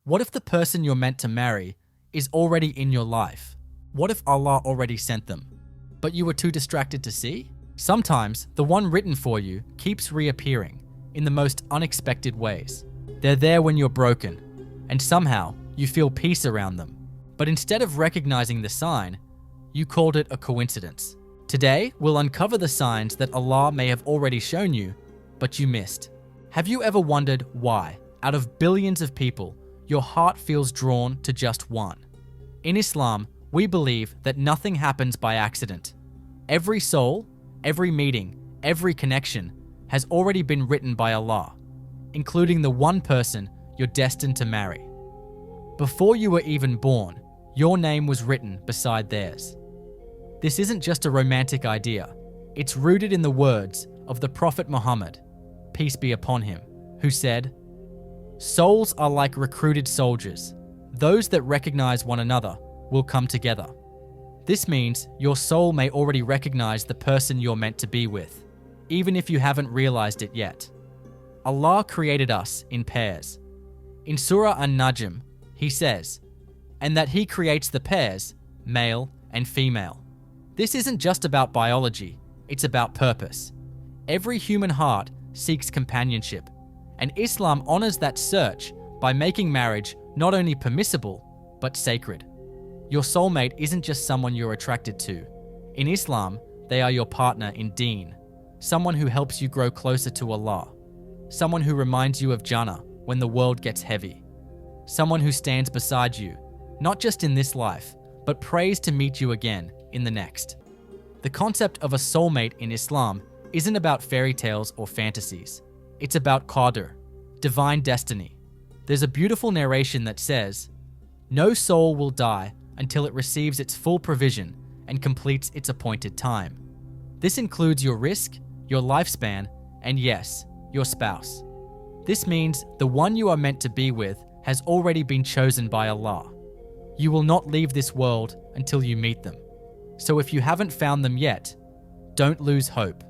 What if the person you're meant to marry is already in your life? What if Allah already sent them, but you were too distracted to see? Sometimes the one written for you keeps reappearing in the most unexpected ways. They're there when you're broken, and somehow you feel peace around them. But instead of recognizing the sign, you called it a coincidence. Today, we'll uncover the signs that Allah may have already shown you, but you missed. Have you ever wondered why, out of billions of people, your heart feels drawn to just one? In Islam, we believe that nothing happens by accident. Every soul, every meeting, every connection has already been written by Allah, including the one person you're destined to marry. Before you were even born, your name was written beside theirs. This isn't just a romantic idea. It's rooted in the words of the Prophet Muhammad, peace be upon him, who said, "Souls are like recruited soldiers. Those that recognize one another will come together." This means your soul may already recognize the person you're meant to be with, even if you haven't realized it yet. Allah created us in pairs. In Surah An-Najm, He says, and that He creates the pairs, male and female. This isn't just about biology, it's about purpose. Every human heart seeks companionship, and Islam honors that search by making marriage not only permissible, but sacred. Your soulmate isn't just someone you're attracted to. In Islam, they are your partner in Deen, someone who helps you grow closer to Allah, someone who reminds you of Jannah when the world gets heavy, someone who stands beside you, not just in this life, but prays to meet you again in the next. The concept of a soulmate in Islam isn't about fairy tales or fantasies. It's about qadr, divine destiny. There's a beautiful narration that says, "No soul will die until it receives its full provision and completes its appointed time." This includes your risk, your lifespan, and yes, your spouse. This means the one you are meant to be with has already been chosen by Allah. You will not leave this world until you meet them. So if you haven't found them yet, don't lose hope.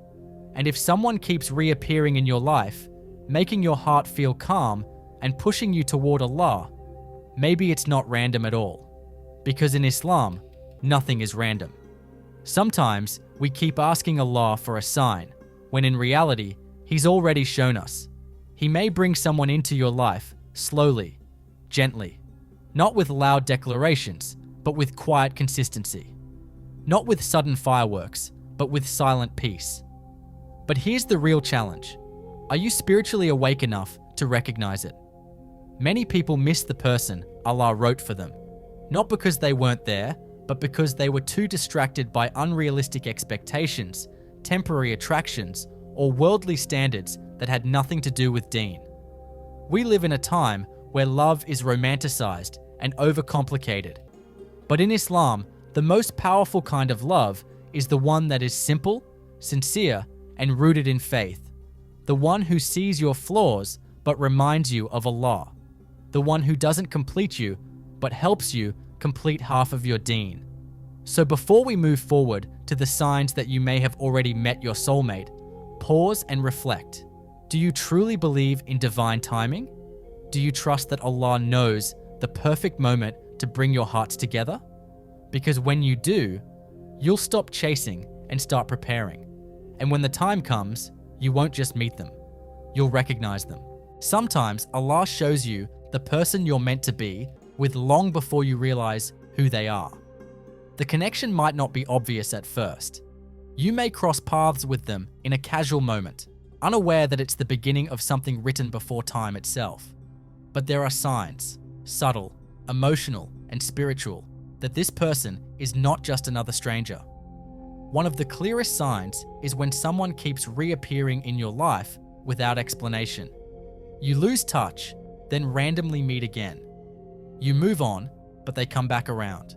And if someone keeps reappearing in your life, making your heart feel calm and pushing you toward Allah, maybe it's not random at all. Because in Islam, nothing is random. Sometimes we keep asking Allah for a sign, when in reality, He's already shown us. He may bring someone into your life slowly, gently, not with loud declarations, but with quiet consistency. Not with sudden fireworks, but with silent peace. But here's the real challenge. Are you spiritually awake enough to recognize it? Many people miss the person Allah wrote for them, not because they weren't there, but because they were too distracted by unrealistic expectations, temporary attractions, or worldly standards that had nothing to do with Deen. We live in a time where love is romanticized and overcomplicated. But in Islam, the most powerful kind of love is the one that is simple, sincere, and rooted in faith. The one who sees your flaws but reminds you of Allah. The one who doesn't complete you but helps you complete half of your Deen. So before we move forward to the signs that you may have already met your soulmate, pause and reflect. Do you truly believe in divine timing? Do you trust that Allah knows the perfect moment to bring your hearts together? Because when you do, you'll stop chasing and start preparing. And when the time comes, you won't just meet them, you'll recognize them. Sometimes Allah shows you the person you're meant to be with long before you realize who they are. The connection might not be obvious at first. You may cross paths with them in a casual moment, unaware that it's the beginning of something written before time itself. But there are signs, subtle, emotional, and spiritual, that this person is not just another stranger. One of the clearest signs is when someone keeps reappearing in your life without explanation. You lose touch, then randomly meet again. You move on, but they come back around.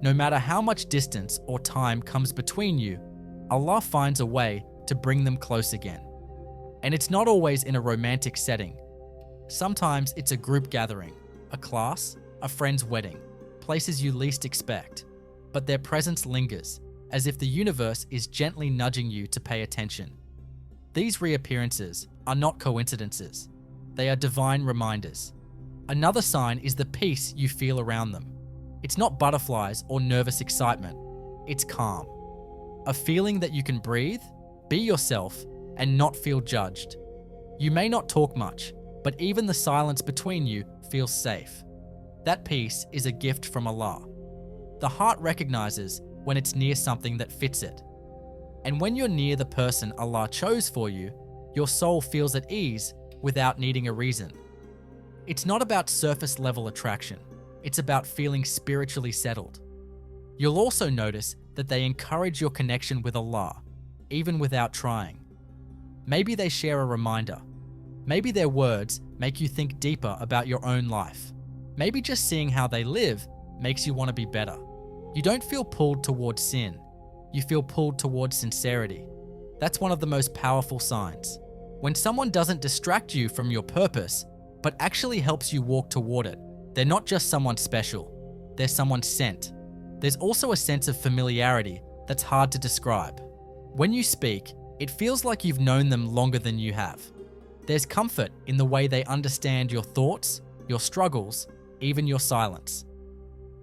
No matter how much distance or time comes between you, Allah finds a way to bring them close again. And it's not always in a romantic setting. Sometimes it's a group gathering, a class, a friend's wedding, places you least expect. But their presence lingers, as if the universe is gently nudging you to pay attention. These reappearances are not coincidences. They are divine reminders. Another sign is the peace you feel around them. It's not butterflies or nervous excitement. It's calm. A feeling that you can breathe, be yourself, and not feel judged. You may not talk much, but even the silence between you feels safe. That peace is a gift from Allah. The heart recognizes when it's near something that fits it. And when you're near the person Allah chose for you, your soul feels at ease without needing a reason. It's not about surface level attraction. It's about feeling spiritually settled. You'll also notice that they encourage your connection with Allah, even without trying. Maybe they share a reminder. Maybe their words make you think deeper about your own life. Maybe just seeing how they live makes you want to be better. You don't feel pulled towards sin. You feel pulled towards sincerity. That's one of the most powerful signs. When someone doesn't distract you from your purpose, but actually helps you walk toward it, they're not just someone special. They're someone sent. There's also a sense of familiarity that's hard to describe. When you speak, it feels like you've known them longer than you have. There's comfort in the way they understand your thoughts, your struggles, even your silence.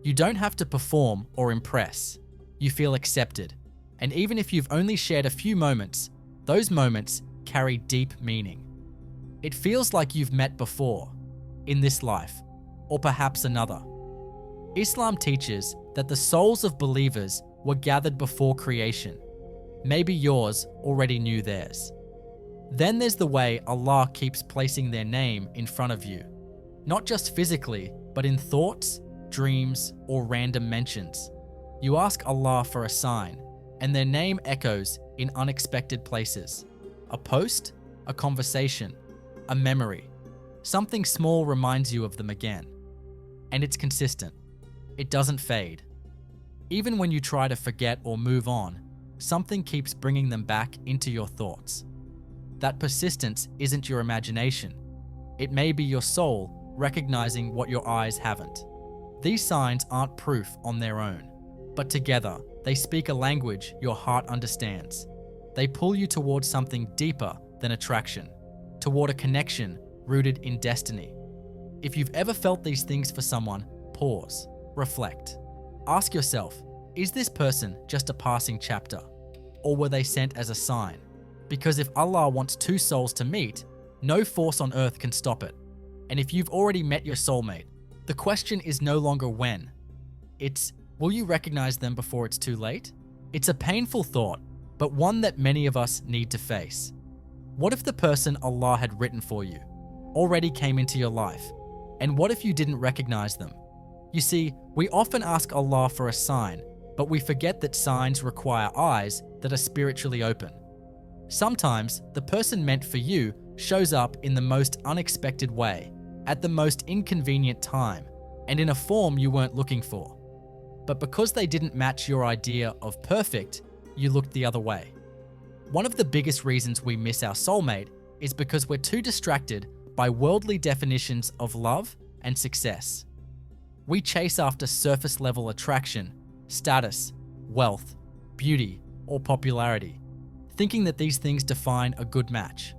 You don't have to perform or impress. You feel accepted. And even if you've only shared a few moments, those moments carry deep meaning. It feels like you've met before, in this life, or perhaps another. Islam teaches that the souls of believers were gathered before creation. Maybe yours already knew theirs. Then there's the way Allah keeps placing their name in front of you. Not just physically, but in thoughts, dreams, or random mentions. You ask Allah for a sign, and their name echoes in unexpected places. A post, a conversation, a memory. Something small reminds you of them again. And it's consistent. It doesn't fade. Even when you try to forget or move on, something keeps bringing them back into your thoughts. That persistence isn't your imagination. It may be your soul recognizing what your eyes haven't. These signs aren't proof on their own, but together they speak a language your heart understands. They pull you towards something deeper than attraction, toward a connection rooted in destiny. If you've ever felt these things for someone, pause, reflect. Ask yourself, is this person just a passing chapter? Or were they sent as a sign? Because if Allah wants two souls to meet, no force on earth can stop it. And if you've already met your soulmate, the question is no longer when. It's, will you recognize them before it's too late? It's a painful thought, but one that many of us need to face. What if the person Allah had written for you already came into your life? And what if you didn't recognize them? You see, we often ask Allah for a sign, but we forget that signs require eyes that are spiritually open. Sometimes, the person meant for you shows up in the most unexpected way, at the most inconvenient time, and in a form you weren't looking for. But because they didn't match your idea of perfect, you looked the other way. One of the biggest reasons we miss our soulmate is because we're too distracted by worldly definitions of love and success. We chase after surface-level attraction, status, wealth, beauty, or popularity, thinking that these things define a good match.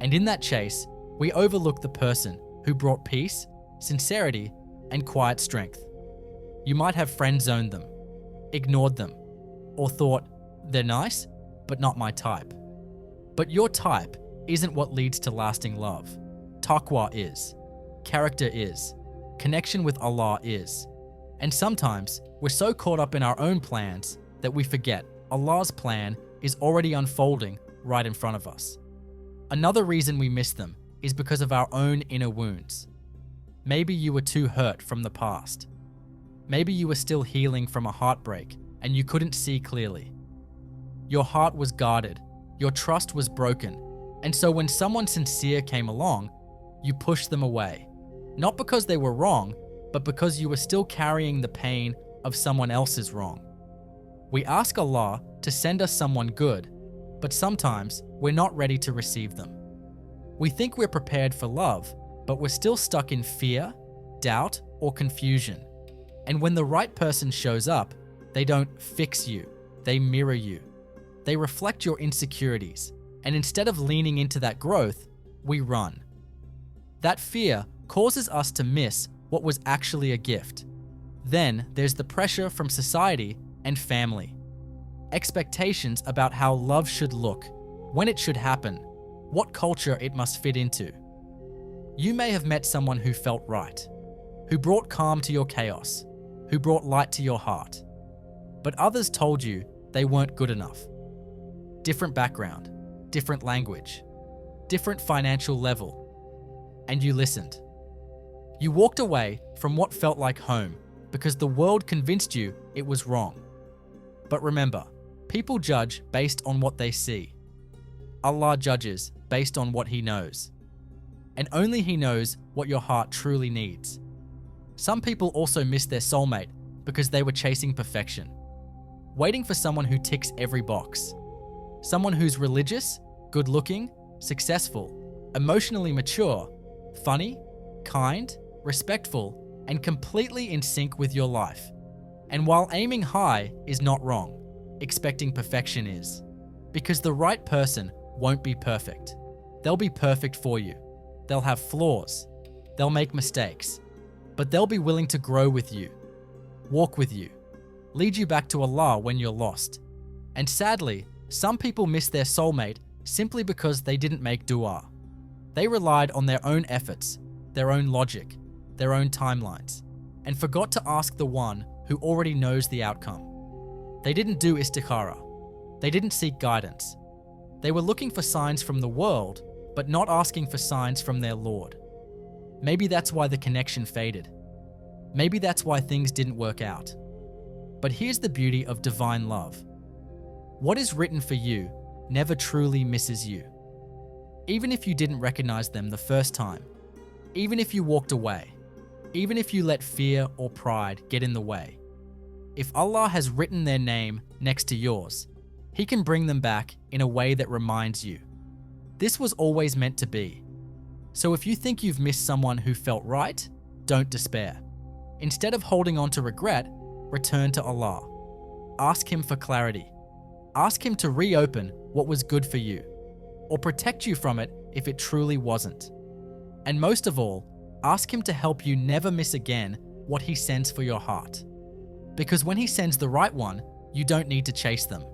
And in that chase, we overlook the person who brought peace, sincerity, and quiet strength. You might have friend-zoned them, ignored them, or thought, they're nice, but not my type. But your type isn't what leads to lasting love. Taqwa is. Character is. Connection with Allah is. And sometimes, we're so caught up in our own plans that we forget Allah's plan is already unfolding right in front of us. Another reason we miss them is because of our own inner wounds. Maybe you were too hurt from the past. Maybe you were still healing from a heartbreak and you couldn't see clearly. Your heart was guarded, your trust was broken, and so when someone sincere came along, you pushed them away. Not because they were wrong, but because you were still carrying the pain of someone else's wrong. We ask Allah to send us someone good, but sometimes we're not ready to receive them. We think we're prepared for love, but we're still stuck in fear, doubt, or confusion. And when the right person shows up, they don't fix you, they mirror you. They reflect your insecurities, and instead of leaning into that growth, we run. That fear causes us to miss what was actually a gift. Then there's the pressure from society and family. Expectations about how love should look, when it should happen, what culture it must fit into. You may have met someone who felt right, who brought calm to your chaos, who brought light to your heart. But others told you they weren't good enough. Different background, different language, different financial level. And you listened. You walked away from what felt like home because the world convinced you it was wrong. But remember, people judge based on what they see. Allah judges based on what He knows. And only He knows what your heart truly needs. Some people also miss their soulmate because they were chasing perfection, waiting for someone who ticks every box. Someone who's religious, good-looking, successful, emotionally mature, funny, kind, respectful, and completely in sync with your life. And while aiming high is not wrong, expecting perfection is. Because the right person won't be perfect. They'll be perfect for you. They'll have flaws. They'll make mistakes. But they'll be willing to grow with you, walk with you, lead you back to Allah when you're lost. And sadly, some people miss their soulmate simply because they didn't make dua. They relied on their own efforts, their own logic, their own timelines, and forgot to ask the one who already knows the outcome. They didn't do istikhara. They didn't seek guidance. They were looking for signs from the world, but not asking for signs from their Lord. Maybe that's why the connection faded. Maybe that's why things didn't work out. But here's the beauty of divine love. What is written for you never truly misses you. Even if you didn't recognize them the first time, even if you walked away, even if you let fear or pride get in the way, if Allah has written their name next to yours, He can bring them back in a way that reminds you. This was always meant to be. So if you think you've missed someone who felt right, don't despair. Instead of holding on to regret, return to Allah. Ask Him for clarity. Ask Him to reopen what was good for you, or protect you from it if it truly wasn't. And most of all, ask Him to help you never miss again what He sends for your heart. Because when He sends the right one, you don't need to chase them.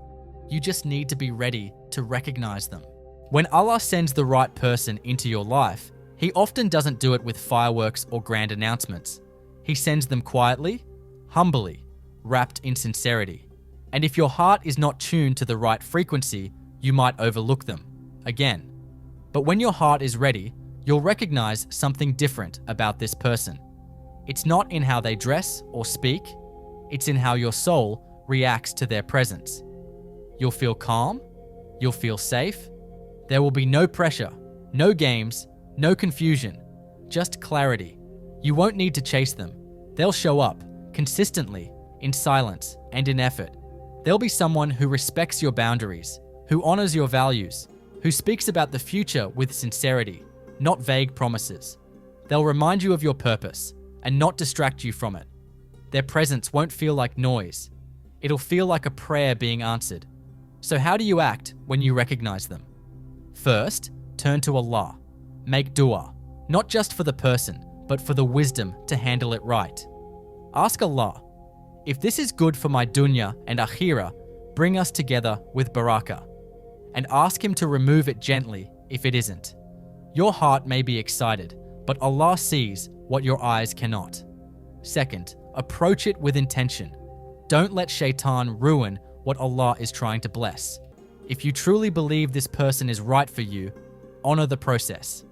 You just need to be ready to recognize them. When Allah sends the right person into your life, He often doesn't do it with fireworks or grand announcements. He sends them quietly, humbly, wrapped in sincerity. And if your heart is not tuned to the right frequency, you might overlook them again. But when your heart is ready, you'll recognize something different about this person. It's not in how they dress or speak, it's in how your soul reacts to their presence. You'll feel calm, you'll feel safe. There will be no pressure, no games, no confusion, just clarity. You won't need to chase them. They'll show up, consistently, in silence and in effort. There'll be someone who respects your boundaries, who honors your values, who speaks about the future with sincerity, not vague promises. They'll remind you of your purpose and not distract you from it. Their presence won't feel like noise. It'll feel like a prayer being answered. So how do you act when you recognize them? First, turn to Allah. Make dua, not just for the person, but for the wisdom to handle it right. Ask Allah, if this is good for my dunya and akhirah, bring us together with barakah. And ask Him to remove it gently if it isn't. Your heart may be excited, but Allah sees what your eyes cannot. Second, approach it with intention. Don't let shaitan ruin what Allah is trying to bless. If you truly believe this person is right for you, honor the process.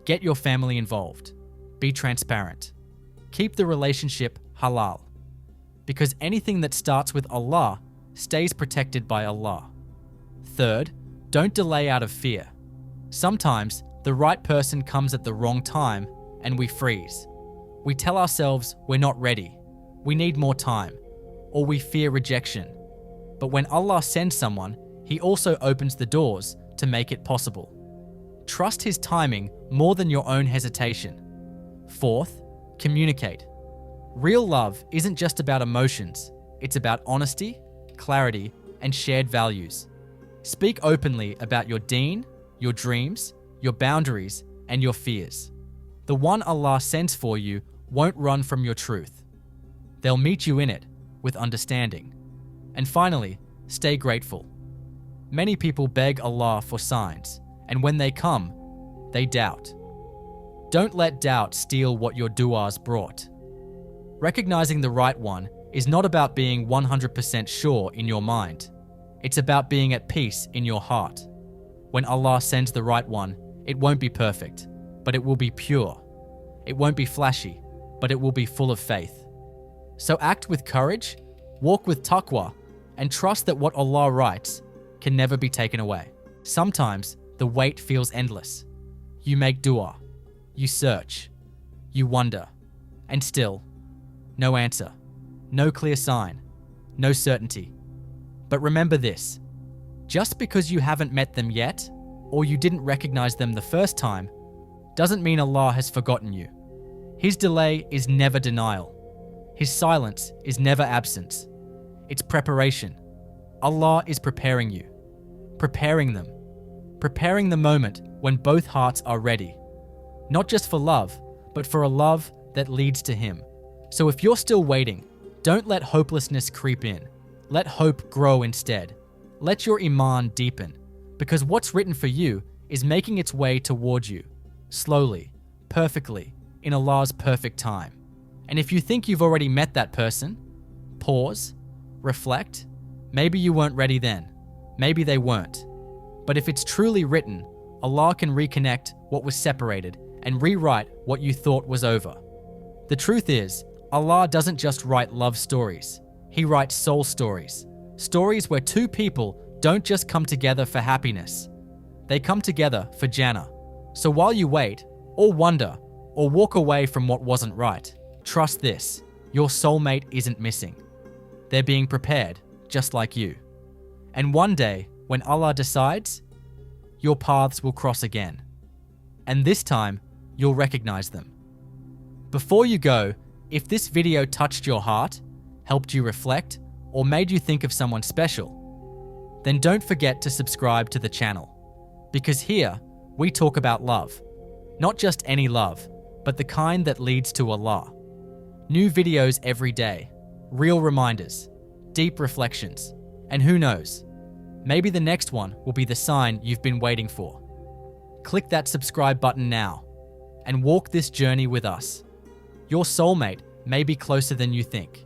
Get your family involved. Be transparent. Keep the relationship halal. Because anything that starts with Allah stays protected by Allah. Third, don't delay out of fear. Sometimes the right person comes at the wrong time and we freeze. We tell ourselves we're not ready, we need more time, or we fear rejection. But when Allah sends someone, He also opens the doors to make it possible. Trust His timing more than your own hesitation. Fourth, communicate. Real love isn't just about emotions, it's about honesty, clarity, and shared values. Speak openly about your deen, your dreams, your boundaries, and your fears. The one Allah sends for you won't run from your truth. They'll meet you in it with understanding. And finally, stay grateful. Many people beg Allah for signs, and when they come, they doubt. Don't let doubt steal what your du'as brought. Recognizing the right one is not about being 100% sure in your mind. It's about being at peace in your heart. When Allah sends the right one, it won't be perfect, but it will be pure. It won't be flashy, but it will be full of faith. So act with courage, walk with taqwa, and trust that what Allah writes can never be taken away. Sometimes the wait feels endless. You make dua, you search, you wonder, and still, no answer, no clear sign, no certainty. But remember this, just because you haven't met them yet, or you didn't recognize them the first time, doesn't mean Allah has forgotten you. His delay is never denial. His silence is never absence. It's preparation. Allah is preparing you, preparing them, preparing the moment when both hearts are ready. Not just for love, but for a love that leads to Him. So if you're still waiting, don't let hopelessness creep in. Let hope grow instead. Let your iman deepen, because what's written for you is making its way towards you, slowly, perfectly, in Allah's perfect time. And if you think you've already met that person, pause, reflect. Maybe you weren't ready then. Maybe they weren't. But if it's truly written, Allah can reconnect what was separated and rewrite what you thought was over. The truth is, Allah doesn't just write love stories. He writes soul stories. Stories where two people don't just come together for happiness. They come together for Jannah. So while you wait, or wonder, or walk away from what wasn't right, trust this, your soulmate isn't missing. They're being prepared, just like you. And one day, when Allah decides, your paths will cross again. And this time, you'll recognize them. Before you go, if this video touched your heart, helped you reflect, or made you think of someone special, then don't forget to subscribe to the channel. Because here, we talk about love. Not just any love, but the kind that leads to Allah. New videos every day, real reminders, deep reflections, and who knows, maybe the next one will be the sign you've been waiting for. Click that subscribe button now, and walk this journey with us. Your soulmate may be closer than you think.